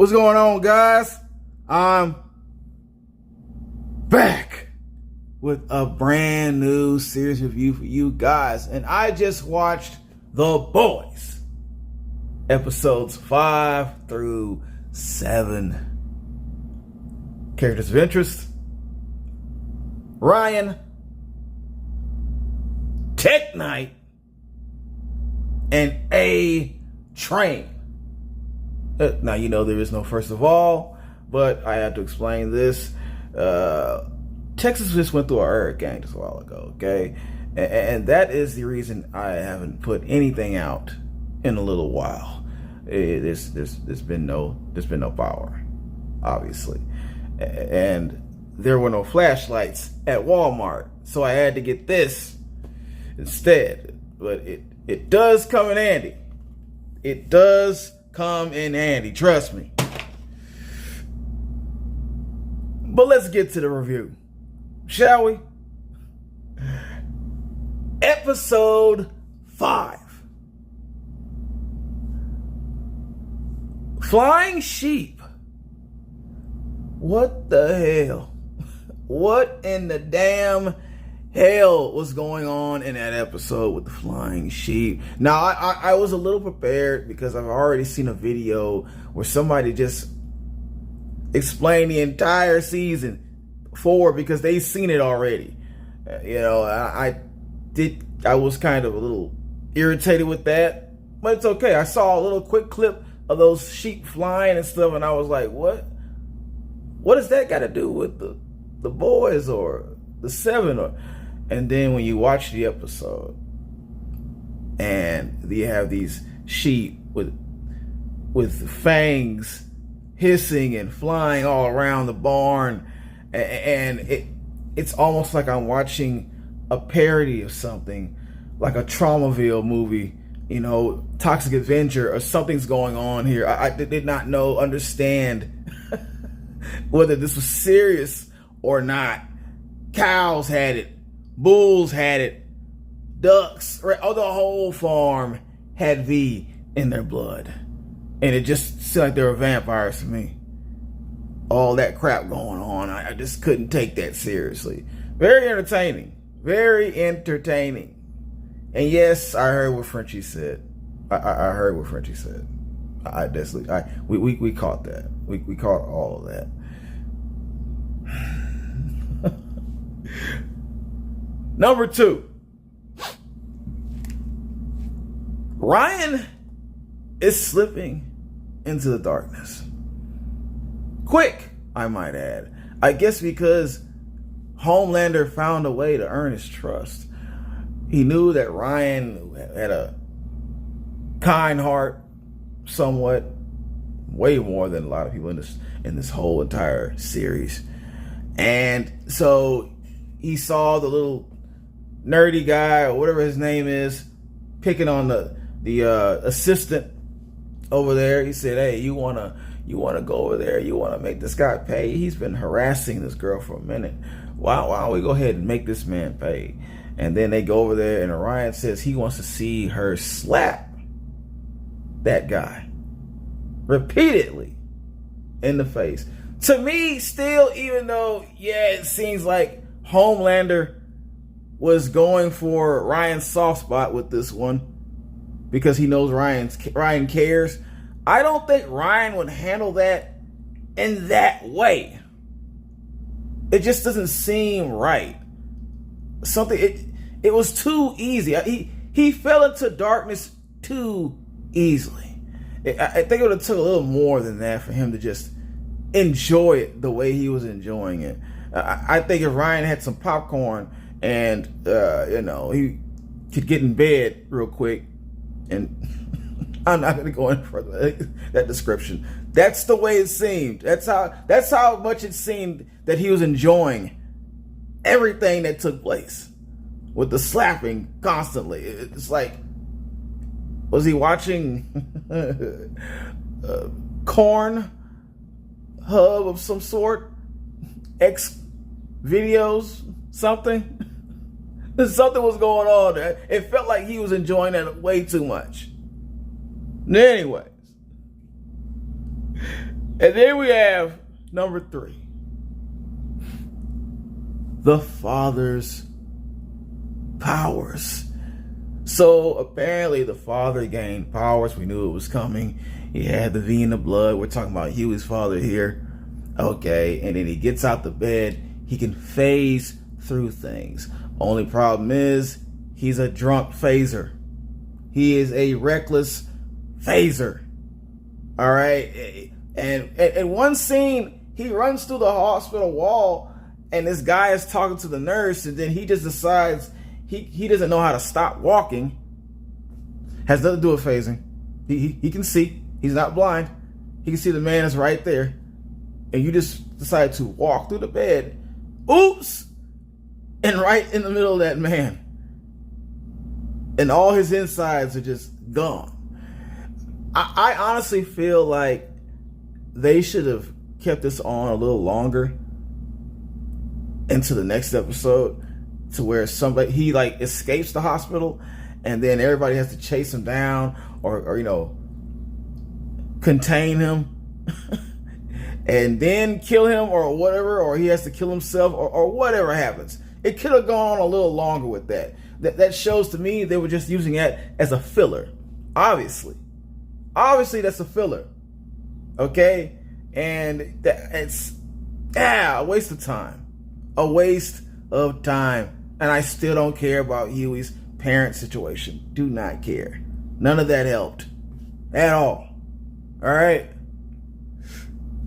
What's going on, guys? I'm back with a brand new series review for you guys. And I just watched The Boys, episodes 5 through 7. Characters of interest: Ryan, Tech Knight, and A-Train. Now, you know there is no first of all, but I have to explain this. Texas just went through a hurricane just a while ago, okay? And that is the reason I haven't put anything out in a little while. There's been no power, obviously. And there were no flashlights at Walmart, so I had to get this instead. But it does come in handy. It does come in handy, trust me. But let's get to the review, shall we? Episode 5. Flying sheep. What the hell? What in the damn hell was going on in that episode with the flying sheep? Now, I was a little prepared because I've already seen a video where somebody just explained the entire season 4 because they've seen it already. I was kind of a little irritated with that, but it's okay. I saw a little quick clip of those sheep flying and stuff, and I was like, what does that got to do with the boys or the 7? And then when you watch the episode and you have these sheep with fangs hissing and flying all around the barn, and it's almost like I'm watching a parody of something, like a Traumaville movie, Toxic Avenger, or something's going on here. I did not understand whether this was serious or not. Cows had it. Bulls had it. Ducks, right? Oh, the whole farm had V in their blood. And it just seemed like they were vampires to me. All that crap going on. I just couldn't take that seriously. Very entertaining. Very entertaining. And yes, I heard what Frenchie said. I heard what Frenchie said. We caught that. We caught all of that. Number 2. Ryan is slipping into the darkness. Quick, I might add. I guess because Homelander found a way to earn his trust. He knew that Ryan had a kind heart, somewhat, way more than a lot of people in this whole entire series. And so he saw the little nerdy guy, or whatever his name is, picking on the assistant over there. He said, "Hey, you wanna go over there? You wanna make this guy pay? He's been harassing this girl for a minute. Why don't we go ahead and make this man pay?" And then they go over there, and Orion says he wants to see her slap that guy repeatedly in the face. To me, still, even though, it seems like Homelander was going for Ryan's soft spot with this one because he knows Ryan cares, I don't think Ryan would handle that in that way. It just doesn't seem right. It was too easy. He fell into darkness too easily. I think it would have took a little more than that for him to just enjoy it the way he was enjoying it. I think if Ryan had some popcorn and he could get in bed real quick, and I'm not going to go any further that description. That's the way it seemed. That's how much it seemed that he was enjoying everything that took place with the slapping constantly. It's like, was he watching Corn Hub of some sort? X videos? Something? Something was going on there. It felt like he was enjoying that way too much. Anyways, And then we have number 3. The father's powers. So apparently the father gained powers. We knew it was coming. He had the V in the blood. We're talking about Huey's father here. Okay, and then he gets out the bed. He can phase through things. Only problem is he's a drunk phaser. He is a reckless phaser. All right. And in one scene, he runs through the hospital wall and this guy is talking to the nurse, and then he just decides he doesn't know how to stop walking. Has nothing to do with phasing. He can see. He's not blind. He can see the man is right there. And you just decide to walk through the bed. Oops! And right in the middle of that man. And all his insides are just gone. I honestly feel like they should have kept this on a little longer into the next episode, to where he like escapes the hospital and then everybody has to chase him down or you know, contain him and then kill him or whatever, or he has to kill himself or whatever happens. It could have gone on a little longer with that. That shows to me they were just using it as a filler. Obviously that's a filler. Okay? And it's a waste of time. A waste of time. And I still don't care about Huey's parent situation. Do not care. None of that helped at all. All right.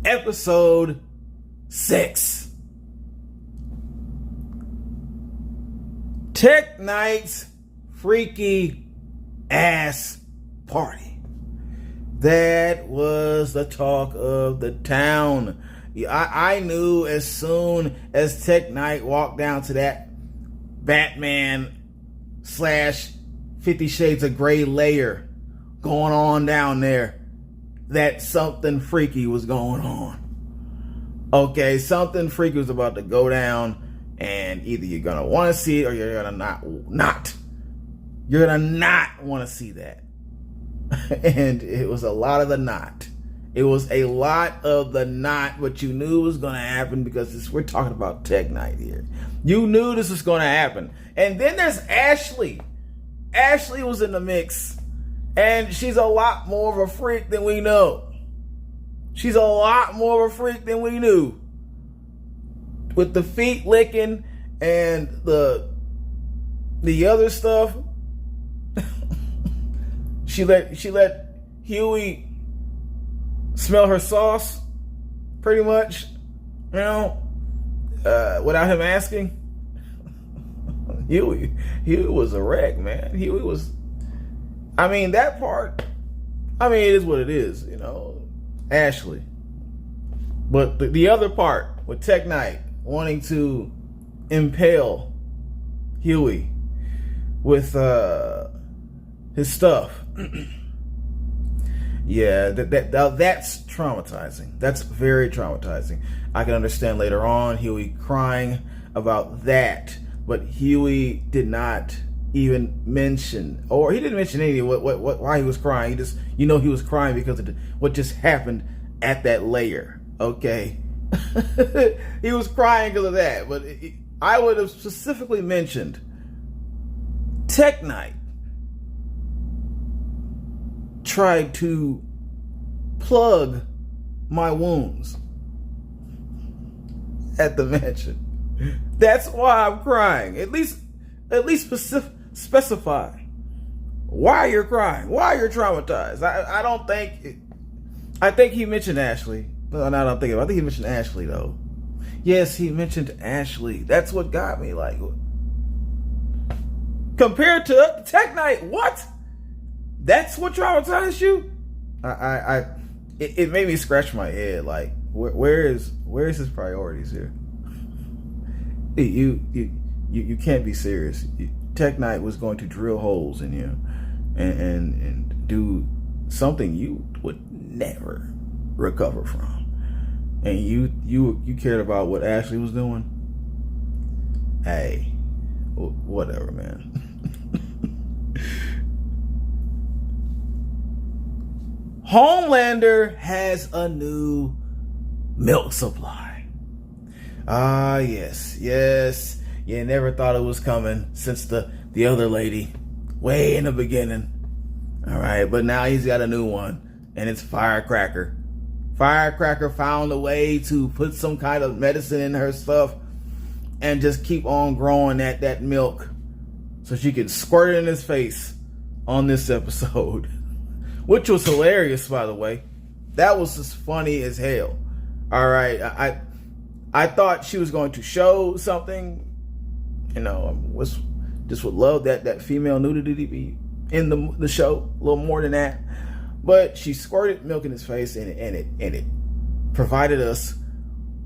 Episode 6. Tech Knight's freaky ass party. That was the talk of the town. I knew as soon as Tech Knight walked down to that Batman / 50 Shades of Grey layer going on down there, that something freaky was going on. Okay, something freaky was about to go down, and either you're gonna want to see it or you're gonna not. You're gonna not want to see that. And it was a lot of the not. It was a lot of the not, but you knew it was going to happen because we're talking about Tech Knight here. You knew this was going to happen. And then there's Ashley. Ashley was in the mix, and she's a lot more of a freak than we know. She's a lot more of a freak than we knew. With the feet licking and the other stuff, she let Huey smell her sauce, pretty much, you know, without him asking. Huey was a wreck, man. Huey was, I mean, that part, I mean, it is what it is, you know, Ashley. But the other part with Tech Knight wanting to impale Huey with his stuff. Yeah, that's traumatizing. That's very traumatizing. I can understand later on Huey crying about that, but Huey did not even mention, or he didn't mention any why he was crying. He just, you know, he was crying because of what just happened at that layer. Okay, he was crying because of that. But I would have specifically mentioned Tech Knight tried to plug my wounds at the mansion. That's why I'm crying. At least specify why you're crying, why you're traumatized. I think he mentioned Ashley. No, I don't think I think he mentioned Ashley though. Yes, he mentioned Ashley. That's what got me, like, compared to Tech Knight, what? That's what traumatized you? It made me scratch my head. Like, where is his priorities here? You can't be serious. Tech Knight was going to drill holes in you and do something you would never recover from. And you cared about what Ashley was doing? Hey, whatever, man. Homelander has a new milk supply. Ah, yes. You never thought it was coming since the other lady way in the beginning. All right, but now he's got a new one, and it's Firecracker. Firecracker found a way to put some kind of medicine in her stuff and just keep on growing that milk so she could squirt it in his face on this episode, which was hilarious, by the way. That was just funny as hell. All right, I thought she was going to show something, just would love that female nudity be in the show a little more than that. But she squirted milk in his face, and it provided us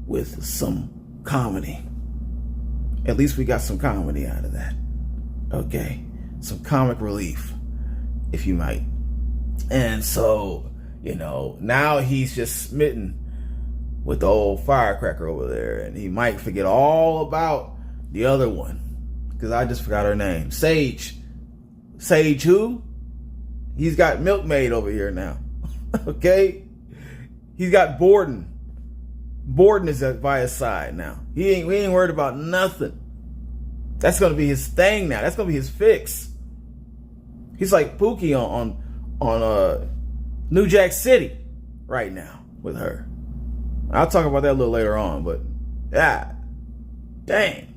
with some comedy. At least we got some comedy out of that. Okay, some comic relief, if you might. And so, now he's just smitten with the old Firecracker over there, and he might forget all about the other one, because I just forgot her name. Sage who? He's got Milkmaid over here now. Okay? He's got Borden. Borden is by his side now. We ain't worried about nothing. That's gonna be his thing now. That's gonna be his fix. He's like Pookie on New Jack City right now with her. I'll talk about that a little later on, but yeah. Dang.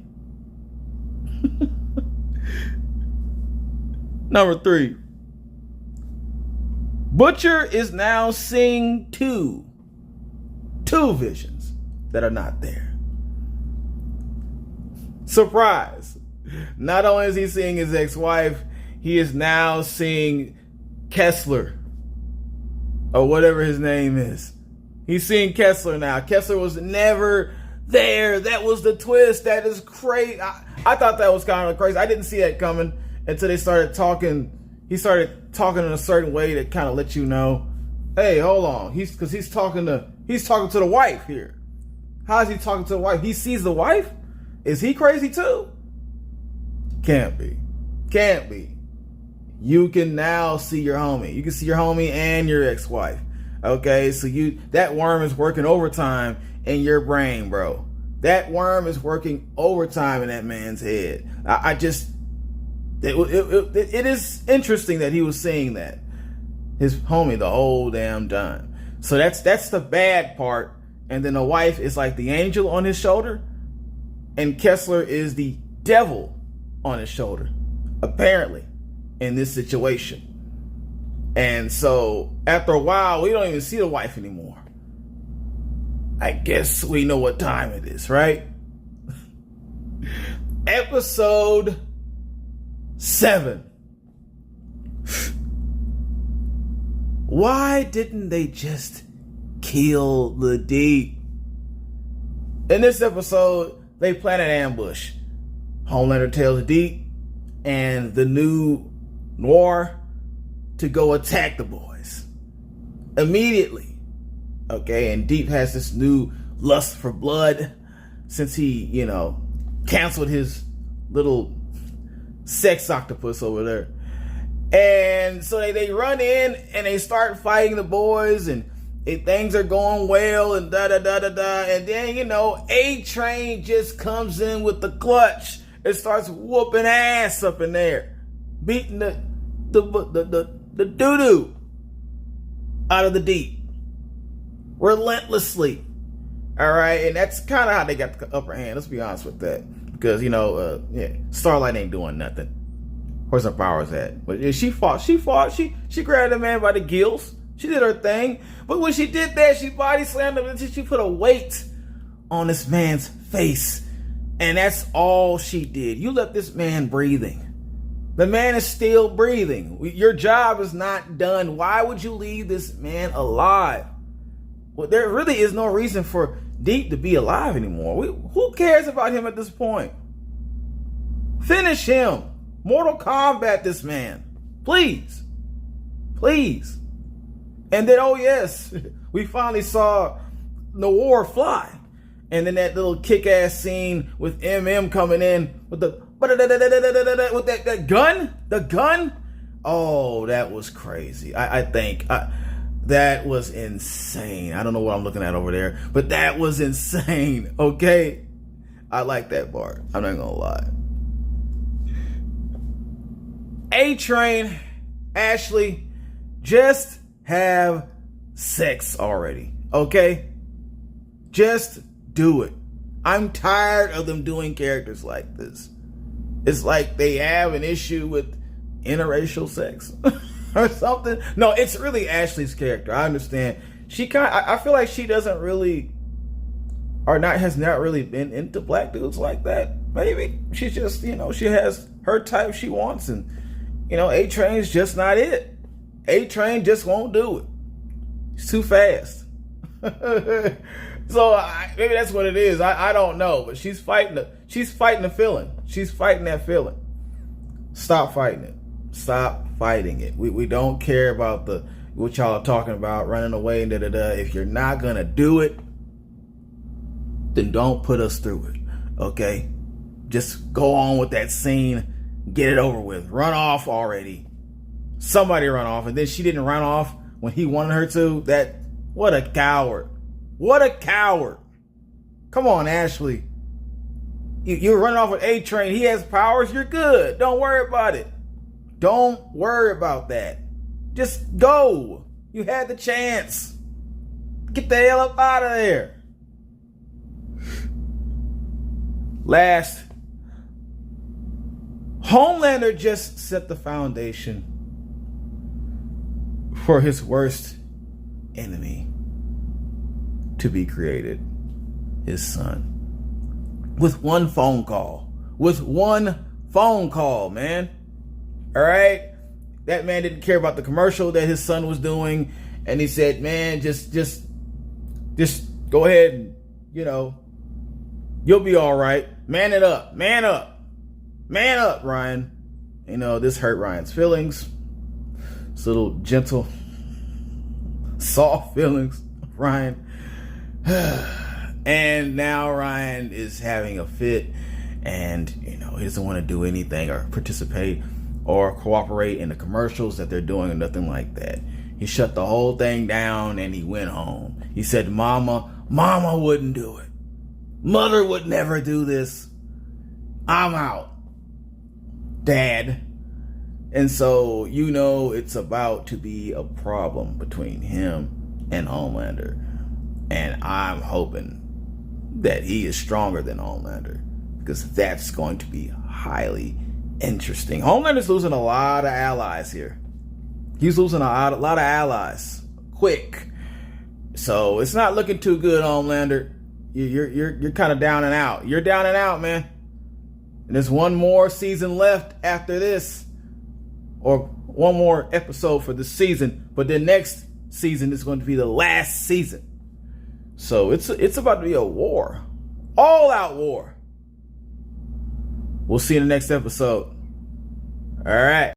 Number 3. Butcher is now seeing two visions that are not there. Surprise. Not only is he seeing his ex-wife, he is now seeing Kessler, or whatever his name is. He's seeing Kessler now. Kessler was never there. That was the twist. That is crazy. I thought that was kind of crazy. I didn't see that coming until they started talking. He started talking in a certain way that kind of let you know, hey, hold on. He's talking to the wife here. How is he talking to the wife? He sees the wife? Is he crazy too? Can't be. You can now see your homie. You can see your homie and your ex-wife. Okay, so that worm is working overtime in your brain, bro. That worm is working overtime in that man's head. It is interesting that he was seeing that. His homie the whole damn time. So that's the bad part. And then the wife is like the angel on his shoulder, and Kessler is the devil on his shoulder, apparently, in this situation. And so after a while, we don't even see the wife anymore. I guess we know what time it is, right? Episode 7. Why didn't they just kill the Deep? In this episode, they plan an ambush. Homelander tells the Deep and the new Noir to go attack the boys immediately. Okay, and Deep has this new lust for blood since he, canceled his little sex octopus over there. And so they run in and they start fighting the boys, and things are going well and da-da-da-da-da. And then, A-Train just comes in with the clutch and starts whooping ass up in there, beating the doo-doo out of the Deep relentlessly. All right, and that's kind of how they got the upper hand. Let's be honest with that, because Starlight ain't doing nothing. Where's her powers at? But she fought. She grabbed the man by the gills. She did her thing. But when she did that, she body slammed him until she put a weight on this man's face, and that's all she did. You left this man breathing. The man is still breathing. Your job is not done. Why would you leave this man alive? Well, there really is no reason for Deep to be alive anymore. Who cares about him at this point? Finish him. Mortal Kombat this man. Please. And then, oh yes, we finally saw Noir fly. And then that little kick-ass scene with MM coming in with that gun. The gun. Oh, that was crazy. I think That was insane. I don't know what I'm looking at over there, but that was insane. Okay, I like that part. I'm not gonna lie. A-Train, Ashley, just have sex already. Okay, just do it. I'm tired of them doing characters like this. It's like they have an issue with interracial sex or something. No, it's really Ashley's character. I understand. I feel like she doesn't really, has not really been into black dudes like that. Maybe she's just, she has her type she wants, and A-Train's just not it. A-Train just won't do it. He's too fast. So maybe that's what it is. I don't know, but she's fighting the feeling. She's fighting that feeling. Stop fighting it. Stop fighting it. We don't care about what y'all are talking about, running away and da-da-da. If you're not gonna do it, then don't put us through it. Okay? Just go on with that scene. Get it over with. Run off already. Somebody run off. And then she didn't run off when he wanted her to. What a coward. What a coward. Come on, Ashley. You're running off with A-Train. He has powers. You're good. Don't worry about it. Don't worry about that. Just go. You had the chance. Get the hell up out of there. Last, Homelander just set the foundation for his worst enemy to be created, his son. With one phone call. With one phone call, man. All right? That man didn't care about the commercial that his son was doing. And he said, man, just go ahead and, you'll be all right. Man it up. Man up. Man up, Ryan. This hurt Ryan's feelings. It's a little gentle, soft feelings, Ryan. And now Ryan is having a fit, and he doesn't want to do anything or participate or cooperate in the commercials that they're doing or nothing like that. He shut the whole thing down and he went home. He said, Mama wouldn't do it. Mother would never do this. I'm out, Dad. And so it's about to be a problem between him and Homelander. And I'm hoping that he is stronger than Homelander, because that's going to be highly interesting. Homelander's losing a lot of allies here. He's losing a lot of allies quick. So it's not looking too good, Homelander. You're kind of down and out. You're down and out, man. And there's one more season left after this, or one more episode for the season. But the next season is going to be the last season. So it's about to be a war. All out war. We'll see you in the next episode. All right.